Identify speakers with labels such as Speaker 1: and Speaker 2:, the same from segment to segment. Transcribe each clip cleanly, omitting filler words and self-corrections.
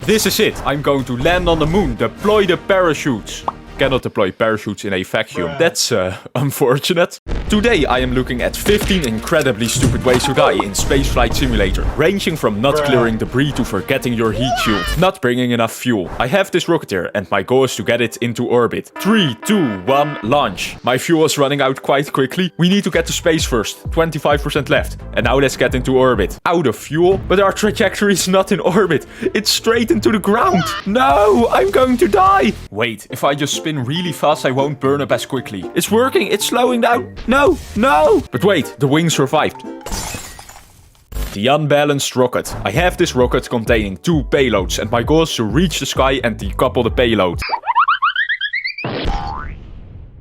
Speaker 1: This is it. I'm going to land on the moon. Deploy the parachutes. Cannot deploy parachutes in a vacuum. That's unfortunate. Today I am looking at 15 incredibly stupid ways to die in Spaceflight Simulator, ranging from not clearing debris to forgetting your heat shield, not bringing enough fuel. I have this rocket here and my goal is to get it into orbit. 3, 2, 1, launch. My fuel is running out quite quickly. We need to get to space first. 25% left. And now let's get into orbit. Out of fuel, but our trajectory is not in orbit. It's straight into the ground. No, I'm going to die. Wait, if I just spin really fast, I won't burn up as quickly. It's working. It's slowing down. No, no. But wait, the wing survived. The Unbalanced Rocket. I have this rocket containing 2 payloads and my goal is to reach the sky and decouple the payload.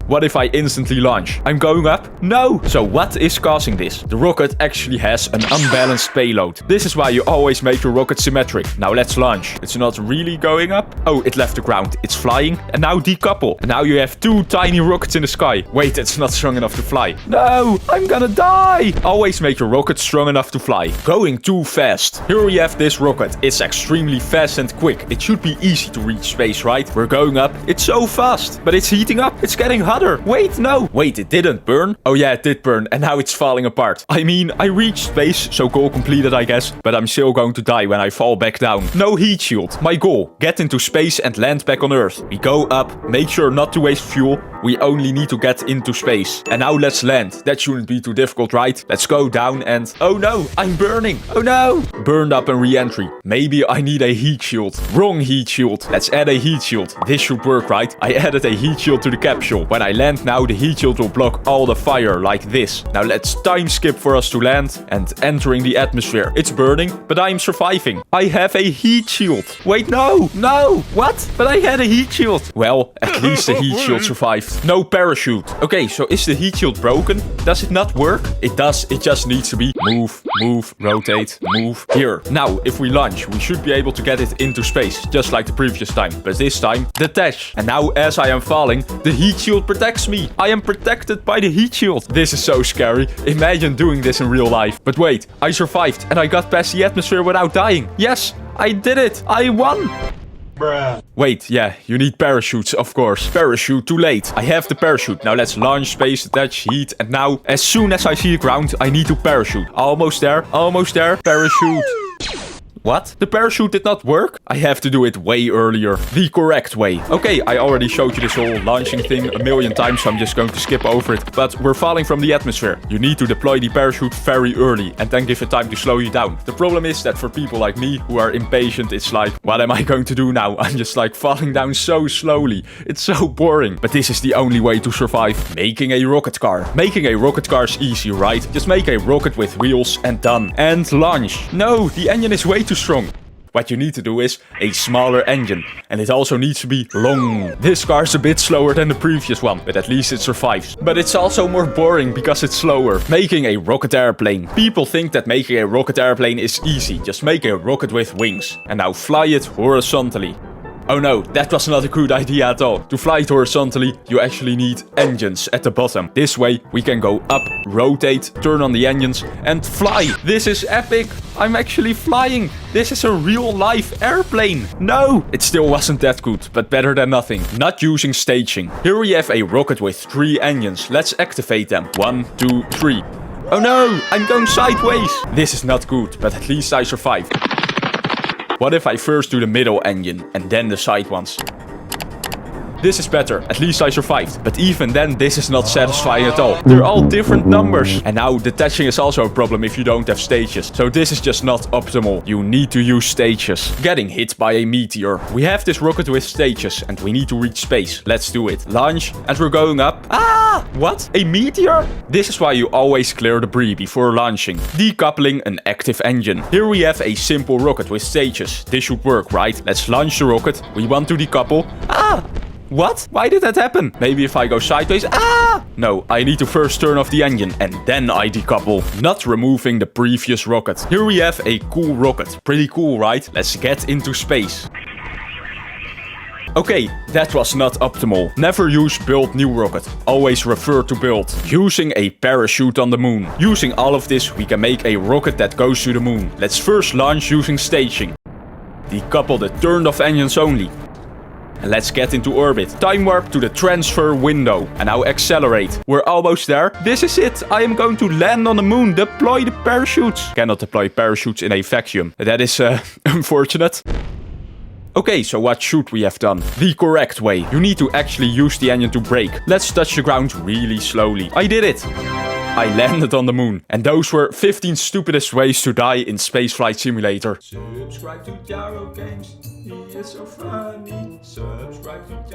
Speaker 1: What if I instantly launch? I'm going up? No! So what is causing this? The rocket actually has an unbalanced payload. This is why you always make your rocket symmetric. Now let's launch. It's not really going up. Oh, it left the ground. It's flying. And now decouple. And now you have 2 tiny rockets in the sky. Wait, it's not strong enough to fly. No! I'm gonna die! Always make your rocket strong enough to fly. Going too fast. Here we have this rocket. It's extremely fast and quick. It should be easy to reach space, right? We're going up. It's so fast. But it's heating up. It's getting hot. Wait, no. Wait, it didn't burn? Oh yeah, it did burn and now it's falling apart. I mean, I reached space, so goal completed I guess. But I'm still going to die when I fall back down. No heat shield. My goal, get into space and land back on Earth. We go up, make sure not to waste fuel. We only need to get into space. And now let's land. That shouldn't be too difficult, right? Let's go down and... Oh no, I'm burning. Oh no. Burned up and re-entry. Maybe I need a heat shield. Wrong heat shield. Let's add a heat shield. This should work, right? I added a heat shield to the capsule. When I land now, the heat shield will block all the fire like this. Now let's time skip for us to land and entering the atmosphere. It's burning, but I'm surviving. I have a heat shield. Wait, no, no. What? But I had a heat shield. Well, at least the heat shield survived. No parachute. Okay, so is the heat shield broken? Does it not work? It does. It just needs to be move, move, rotate, move. Here. Now, if we launch, we should be able to get it into space, just like the previous time. But this time, detach. And now, as I am falling, the heat shield protects me. I am protected by the heat shield. This is so scary. Imagine doing this in real life. But wait, I survived and I got past the atmosphere without dying. Yes, I did it. I won. Bruh. Wait, yeah, you need parachutes, of course. Parachute, too late. I have the parachute. Now let's launch, space, attach, heat. And now, as soon as I see the ground, I need to parachute. Almost there, parachute. What? The parachute did not work? I have to do it way earlier. The correct way. Okay, I already showed you this whole launching thing a million times, so I'm just going to skip over it. But we're falling from the atmosphere. You need to deploy the parachute very early and then give it time to slow you down. The problem is that for people like me who are impatient, it's like, what am I going to do now? I'm just like falling down so slowly. It's so boring. But this is the only way to survive. Making a rocket car. Making a rocket car is easy, right? Just make a rocket with wheels and done. And launch. No, the engine is way too strong. What you need to do is a smaller engine. And it also needs to be long. This car is a bit slower than the previous one, but at least it survives. But it's also more boring because it's slower. Making a rocket airplane. People think that making a rocket airplane is easy. Just make a rocket with wings. And now fly it horizontally. Oh no, that was not a good idea at all. To fly it horizontally, you actually need engines at the bottom. This way, we can go up, rotate, turn on the engines, and fly. This is epic. I'm actually flying. This is a real-life airplane. No, it still wasn't that good, but better than nothing. Not using staging. Here we have a rocket with 3 engines. Let's activate them. 1, 2, 3. Oh no, I'm going sideways. This is not good, but at least I survived. What if I first do the middle engine and then the side ones? This is better. At least I survived. But even then, this is not satisfying at all. They're all different numbers. And now detaching is also a problem if you don't have stages. So this is just not optimal. You need to use stages. Getting hit by a meteor. We have this rocket with stages and we need to reach space. Let's do it. Launch and we're going up. Ah! What? A meteor? This is why you always clear debris before launching. Decoupling an active engine. Here we have a simple rocket with stages. This should work, right? Let's launch the rocket. We want to decouple. Ah! What? Why did that happen? Maybe if I go sideways. Ah! No, I need to first turn off the engine and then I decouple. Not removing the previous rocket. Here we have a cool rocket. Pretty cool, right? Let's get into space. Okay, that was not optimal. Never use build new rocket. Always refer to build. Using a parachute on the moon. Using all of this, we can make a rocket that goes to the moon. Let's first launch using staging. Decouple the turned off engines only. And let's get into orbit. Time warp to the transfer window. And now accelerate. We're almost there. This is it. I am going to land on the moon. Deploy the parachutes. Cannot deploy parachutes in a vacuum. That is unfortunate. Okay, so what should we have done? The correct way. You need to actually use the engine to brake. Let's touch the ground really slowly. I did it. I landed on the moon. And those were 15 stupidest ways to die in Spaceflight Simulator. Subscribe to Jaro Games. He is so funny. Subscribe to Jaro.